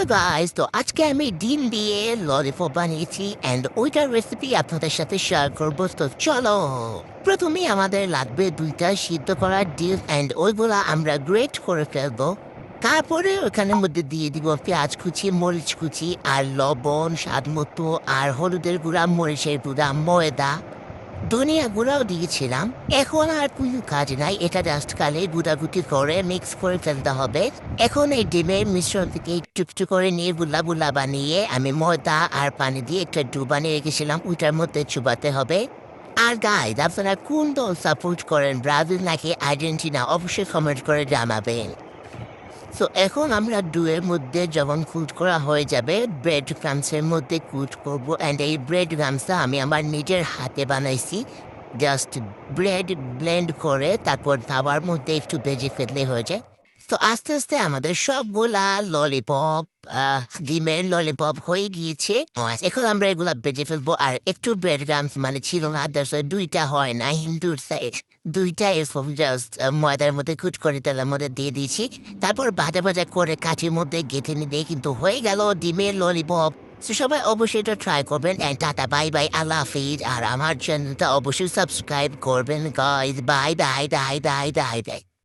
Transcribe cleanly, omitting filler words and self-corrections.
Hello guys, তো আজকে আমি ডিম দিয়ে ললিপপ বানিয়েছি অ্যান্ড ওইটার রেসিপি আপনাদের সাথে শেয়ার করবো। তো চলো, প্রথমেই আমাদের লাগবে 2টা সিদ্ধ করা ডিম অ্যান্ড ওইগুলা আমরা গ্রেট করে ফেলবো। তারপরে ওখানের মধ্যে দিয়ে দিব পেঁয়াজ কুচি, মরিচ কুচি আর লবণ স্বাদ মতো, আর হলুদের গুঁড়া, মরিচের গুঁড়া, ময়দা, ধনিয়া গুঁড়াও দিয়েছিলাম। এখন আর কোনো কাজ নাই, এটা জাস্ট খালি গুঁড়াগুটি করে মিক্স করে ফেলতে হবে। এখন এই ডিমের মিশ্রণ থেকে একটু একটু করে নিয়ে বুলা বুলা বানিয়ে আমি ময়দা আর পানি দিয়ে একটা ডু বানিয়ে রেখেছিলাম, ওইটার মধ্যে চুবাতে হবে। আর গাইজ, আপনারা কোন দল সাপোর্ট করেন, ব্রাজিল নাকি আর্জেন্টিনা, অবশ্যই কমেন্ট করে জানাবেন। তো এখন আমরা ডুয়ের মধ্যে যখন কুট করা হয়ে যাবে, ব্রেড ক্রামসের মধ্যে কুট করব। অ্যান্ড এই ব্রেড ক্রামসটা আমি আমার নিজের হাতে বানাইছি। জাস্ট ব্রেড ব্লেন্ড করে তারপর তাওয়ার মধ্যে একটু ভেজে ফেললে হয়ে যায়। তো আস্তে আস্তে আমাদের সবগুলা ললিপপ, ডিমের ললিপপ হয়ে গিয়েছে। এখন আমরা এগুলা ভেজে ফেলবো। আর একটু ব্রেড ক্রামস মানে ছিল না, দুইটা হয় না, হিন্দুর সাইড দুইটা এরকম জাস্ট ময়দার মধ্যে কুট করে তেলের মধ্যে দিয়ে দিয়েছি। তারপর ভাজা ভাজা করে কাঠির মধ্যে গেঁথে নিলে কিন্তু হয়ে গেল ডিমের ললিপপ। তো সবাই অবশ্যই এটা ট্রাই করবেন। অ্যান্ড টাটা, বাই বাই, আল্লাহ হাফিজ। আর আমার চ্যানেলটা অবশ্যই সাবস্ক্রাইব করবেন guys. Bye bye bye bye bye bye.